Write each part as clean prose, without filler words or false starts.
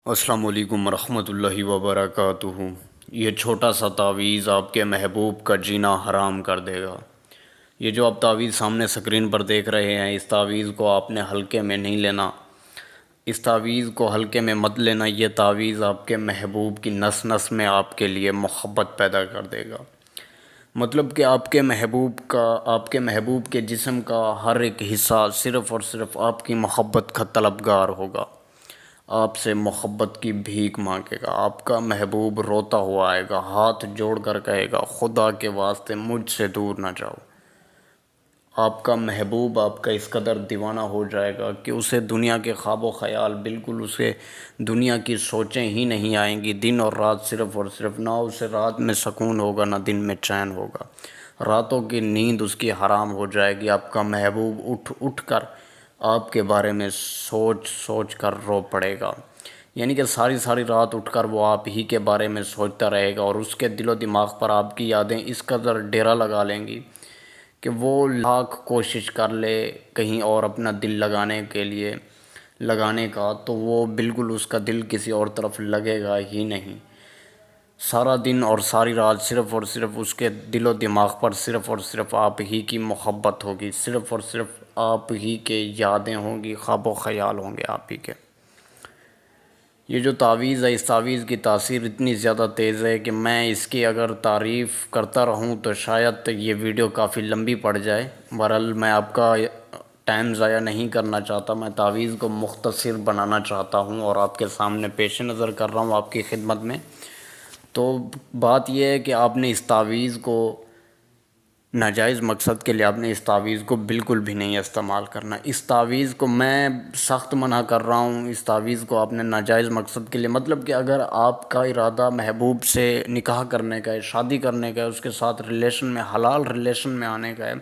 السلام علیکم ورحمۃ اللہ وبرکاتہ۔ یہ چھوٹا سا تعویذ آپ کے محبوب کا جینا حرام کر دے گا۔ یہ جو آپ تعویذ سامنے سکرین پر دیکھ رہے ہیں، اس تعویذ کو آپ نے ہلکے میں نہیں لینا۔ اس تعویذ کو ہلکے میں مت لینا۔ یہ تعویذ آپ کے محبوب کی نس نس میں آپ کے لیے محبت پیدا کر دے گا۔ مطلب کہ آپ کے محبوب کے جسم کا ہر ایک حصہ صرف اور صرف آپ کی محبت کا طلبگار ہوگا، آپ سے محبت کی بھیک مانگے گا۔ آپ کا محبوب روتا ہوا آئے گا، ہاتھ جوڑ کر کہے گا، خدا کے واسطے مجھ سے دور نہ جاؤ۔ آپ کا محبوب آپ کا اس قدر دیوانہ ہو جائے گا کہ اسے دنیا کے خواب و خیال، بالکل اسے دنیا کی سوچیں ہی نہیں آئیں گی۔ دن اور رات صرف اور صرف، نہ اسے رات میں سکون ہوگا نہ دن میں چین ہوگا۔ راتوں کی نیند اس کی حرام ہو جائے گی۔ آپ کا محبوب اٹھ اٹھ کر آپ کے بارے میں سوچ سوچ کر رو پڑے گا، یعنی کہ ساری ساری رات اٹھ کر وہ آپ ہی کے بارے میں سوچتا رہے گا، اور اس کے دل و دماغ پر آپ کی یادیں اس قدر ڈیرا لگا لیں گی کہ وہ لاکھ کوشش کر لے کہیں اور اپنا دل لگانے کا، تو وہ بالکل اس کا دل کسی اور طرف لگے گا ہی نہیں۔ سارا دن اور ساری رات صرف اور صرف اس کے دل و دماغ پر صرف اور صرف آپ ہی کی محبت ہوگی، صرف اور صرف آپ ہی کے یادیں ہوں گی، خواب و خیال ہوں گے آپ ہی کے۔ یہ جو تعویذ ہے، اس تعویذ کی تاثیر اتنی زیادہ تیز ہے کہ میں اس کی اگر تعریف کرتا رہوں تو شاید یہ ویڈیو کافی لمبی پڑ جائے۔ بہرحال میں آپ کا ٹائم ضائع نہیں کرنا چاہتا، میں تعویذ کو مختصر بنانا چاہتا ہوں اور آپ کے سامنے پیش نظر کر رہا ہوں آپ کی خدمت میں۔ تو بات یہ ہے کہ آپ نے اس تعویذ کو ناجائز مقصد کے لیے، آپ نے اس تعویذ کو بالکل بھی نہیں استعمال کرنا۔ اس تعویذ کو میں سخت منع کر رہا ہوں۔ اس تعویذ کو آپ نے ناجائز مقصد کے لیے، مطلب کہ اگر آپ کا ارادہ محبوب سے نکاح کرنے کا ہے، شادی کرنے کا ہے، اس کے ساتھ ریلیشن میں، حلال ریلیشن میں آنے کا ہے،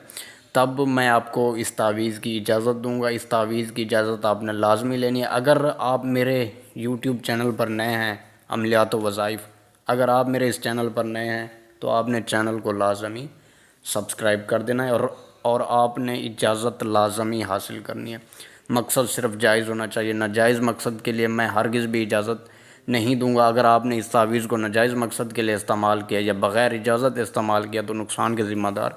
تب میں آپ کو اس تعویذ کی اجازت دوں گا۔ اس تعویذ کی اجازت آپ نے لازمی لینی ہے۔ اگر آپ میرے یوٹیوب چینل پر نئے ہیں، عملیات و وظائف، اگر آپ میرے اس چینل پر نئے ہیں تو آپ نے چینل کو لازمی سبسکرائب کر دینا ہے، اور آپ نے اجازت لازمی حاصل کرنی ہے۔ مقصد صرف جائز ہونا چاہیے، ناجائز مقصد کے لیے میں ہرگز بھی اجازت نہیں دوں گا۔ اگر آپ نے اس تعویذ کو ناجائز مقصد کے لیے استعمال کیا یا بغیر اجازت استعمال کیا تو نقصان کے ذمہ دار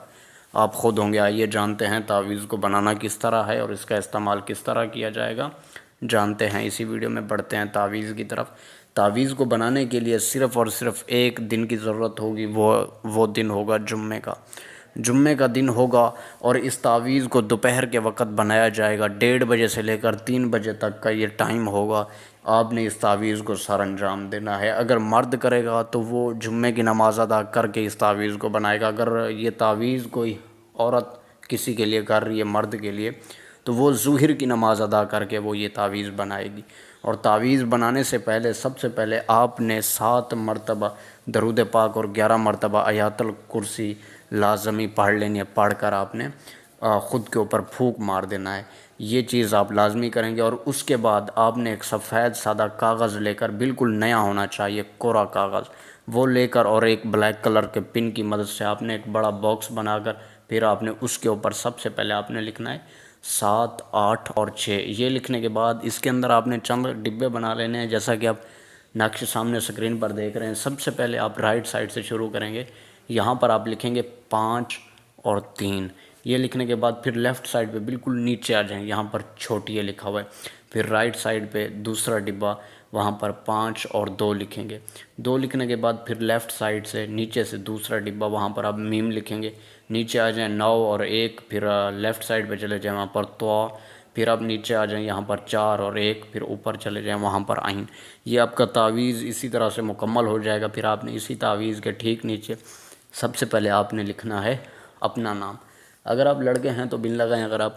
آپ خود ہوں گے۔ آئیے جانتے ہیں تعویذ کو بنانا کس طرح ہے اور اس کا استعمال کس طرح کیا جائے گا، جانتے ہیں اسی ویڈیو میں۔ بڑھتے ہیں تعویذ کی طرف۔ تعویذ کو بنانے کے لیے صرف اور صرف ایک دن کی ضرورت ہوگی، وہ دن ہوگا جمعے کا دن ہوگا، اور اس تعویذ کو دوپہر کے وقت بنایا جائے گا۔ 1:30 بجے سے لے کر 3 بجے تک کا یہ ٹائم ہوگا۔ آپ نے اس تعویذ کو سر انجام دینا ہے۔ اگر مرد کرے گا تو وہ جمعے کی نماز ادا کر کے اس تعویذ کو بنائے گا۔ اگر یہ تعویذ کوئی عورت کسی کے لیے کر رہی ہے، مرد کے لیے، تو وہ ظہر کی نماز ادا کر کے وہ یہ تعویذ بنائے گی۔ اور تعویذ بنانے سے پہلے، سب سے پہلے آپ نے 7 مرتبہ درود پاک اور 11 مرتبہ آیات الکرسی لازمی پڑھ لینی ہے۔ پڑھ کر آپ نے خود کے اوپر پھونک مار دینا ہے۔ یہ چیز آپ لازمی کریں گے، اور اس کے بعد آپ نے ایک سفید سادہ کاغذ لے کر، بالکل نیا ہونا چاہیے، کوڑا کاغذ، وہ لے کر، اور ایک بلیک کلر کے پن کی مدد سے آپ نے ایک بڑا باکس بنا کر، پھر آپ نے اس کے اوپر سب سے پہلے آپ نے لکھنا ہے 7، 8 اور 6۔ یہ لکھنے کے بعد اس کے اندر آپ نے چند ڈبے بنا لینے ہیں، جیسا کہ آپ نقش سامنے سکرین پر دیکھ رہے ہیں۔ سب سے پہلے آپ رائٹ سائڈ سے شروع کریں گے۔ یہاں پر آپ لکھیں گے 5 اور 3۔ یہ لکھنے کے بعد پھر لیفٹ سائڈ پہ بالکل نیچے آ جائیں، یہاں پر چھوٹی لکھا ہوا ہے۔ پھر رائٹ سائڈ پہ دوسرا ڈبہ، وہاں پر 5 اور 2 لکھیں گے۔ 2 لکھنے کے بعد پھر لیفٹ سائڈ سے نیچے سے دوسرا ڈبہ، وہاں پر آپ میم لکھیں گے۔ نیچے آ جائیں 9 اور 1، پھر لیفٹ سائڈ پہ چلے جائیں، وہاں پر طا، پھر آپ نیچے آ جائیں، یہاں پر 4 اور 1، پھر اوپر چلے جائیں، وہاں پر عین۔ یہ آپ کا تعویذ اسی طرح سے مکمل ہو جائے گا۔ پھر آپ نے اسی تعویذ کے ٹھیک نیچے سب سے پہلے آپ نے لکھنا ہے اپنا نام۔ اگر آپ لڑکے ہیں تو بن لگائیں، اگر آپ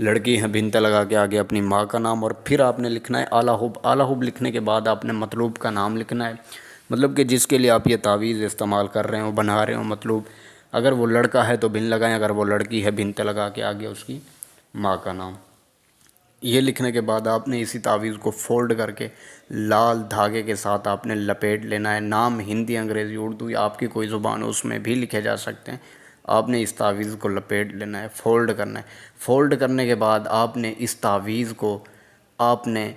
لڑکی ہیں بنت لگا کے آگے اپنی ماں کا نام، اور پھر آپ نے لکھنا ہے اعلیٰ حب۔ اعلیٰ حب لکھنے کے بعد آپ نے مطلوب کا نام لکھنا ہے، مطلب کہ جس کے لیے آپ یہ تعویذ استعمال کر رہے ہوں، بنا رہے ہوں مطلوب۔ اگر وہ لڑکا ہے تو بن لگائیں، اگر وہ لڑکی ہے بنت لگا کے آگے اس کی ماں کا نام۔ یہ لکھنے کے بعد آپ نے اسی تعویذ کو فولڈ کر کے لال دھاگے کے ساتھ آپ نے لپیٹ لینا ہے۔ نام ہندی، انگریزی، اردو یا آپ کی کوئی زبان ہو اس میں بھی لکھے جا سکتے ہیں۔ آپ نے اس تعویذ کو لپیٹ لینا ہے، فولڈ کرنا ہے۔ فولڈ کرنے کے بعد آپ نے اس تعویذ کو آپ نے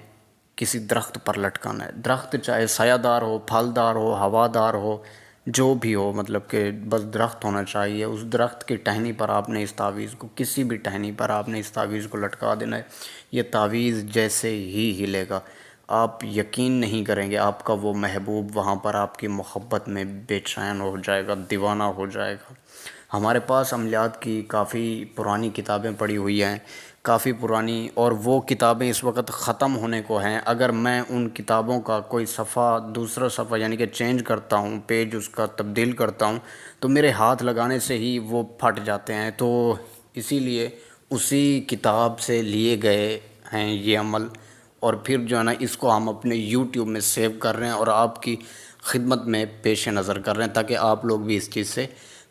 کسی درخت پر لٹکانا ہے. درخت چاہے سایہ دار ہو، پھلدار ہو، ہوادار ہو، جو بھی ہو، مطلب کہ بس درخت ہونا چاہیے. اس درخت کی ٹہنی پر آپ نے اس تعویذ کو، کسی بھی ٹہنی پر آپ نے اس تعویذ کو لٹکا دینا ہے. یہ تعویذ جیسے ہی ہلے گا، آپ یقین نہیں کریں گے، آپ کا وہ محبوب وہاں پر آپ کی محبت میں بے چین ہو جائے گا، دیوانہ ہو جائے گا. ہمارے پاس عملیات کی کافی پرانی کتابیں پڑی ہوئی ہیں، کافی پرانی، اور وہ کتابیں اس وقت ختم ہونے کو ہیں. اگر میں ان کتابوں کا کوئی صفحہ دوسرا صفحہ یعنی کہ چینج کرتا ہوں، پیج اس کا تبدیل کرتا ہوں، تو میرے ہاتھ لگانے سے ہی وہ پھٹ جاتے ہیں. تو اسی لیے اسی کتاب سے لیے گئے ہیں یہ عمل، اور پھر جو ہے نا اس کو ہم اپنے یوٹیوب میں سیو کر رہے ہیں اور آپ کی خدمت میں پیش نظر کر رہے ہیں تاکہ آپ لوگ بھی اس چیز سے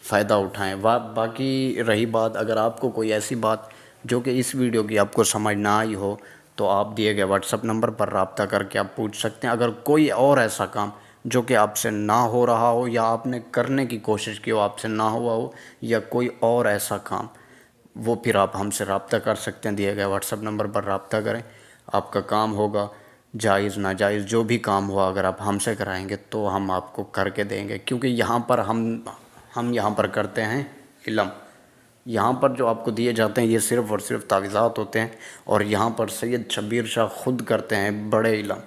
فائدہ اٹھائیں. باقی رہی بات، اگر آپ کو کوئی ایسی بات جو کہ اس ویڈیو کی آپ کو سمجھ نہ آئی ہو تو آپ دیے گئے واٹس ایپ نمبر پر رابطہ کر کے آپ پوچھ سکتے ہیں. اگر کوئی اور ایسا کام جو کہ آپ سے نہ ہو رہا ہو یا آپ نے کرنے کی کوشش کی ہو، آپ سے نہ ہوا ہو، یا کوئی اور ایسا کام، وہ پھر آپ ہم سے رابطہ کر سکتے ہیں. دیے گئے واٹس ایپ نمبر پر رابطہ کریں، آپ کا کام ہوگا. جائز ناجائز جو بھی کام ہوا اگر آپ ہم سے کرائیں گے تو ہم آپ کو کر کے دیں گے، کیونکہ یہاں پر ہم یہاں پر کرتے ہیں علم. یہاں پر جو آپ کو دیے جاتے ہیں یہ صرف اور صرف تعویذات ہوتے ہیں، اور یہاں پر سید شبیر شاہ خود کرتے ہیں بڑے علم.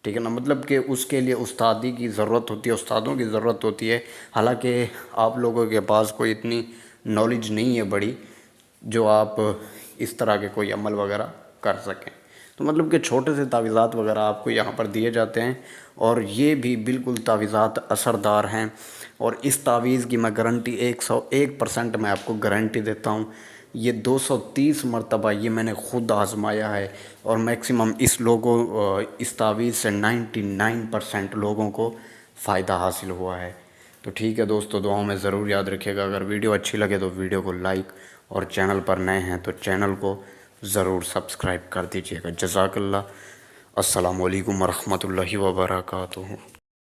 ٹھیک ہے نا، مطلب کہ اس کے لیے استادی کی ضرورت ہوتی ہے، استادوں کی ضرورت ہوتی ہے. حالانکہ آپ لوگوں کے پاس کوئی اتنی نالج نہیں ہے بڑی جو آپ اس طرح کے کوئی عمل وغیرہ کر سکیں. تو مطلب کہ چھوٹے سے تعویذات وغیرہ آپ کو یہاں پر دیے جاتے ہیں، اور یہ بھی بالکل تعویذات اثردار ہیں. اور اس تعویذ کی میں گارنٹی 101% میں آپ کو گارنٹی دیتا ہوں. یہ 230 مرتبہ یہ میں نے خود آزمایا ہے، اور میکسیمم اس تعویذ سے 99% لوگوں کو فائدہ حاصل ہوا ہے. تو ٹھیک ہے دوستو، دعاؤں میں ضرور یاد رکھیے گا. اگر ویڈیو اچھی لگے تو ویڈیو کو لائک، اور چینل پر نئے ہیں تو چینل کو ضرور سبسکرائب کر دیجیے گا. جزاک اللہ. السلام علیکم ورحمۃ اللہ وبرکاتہ.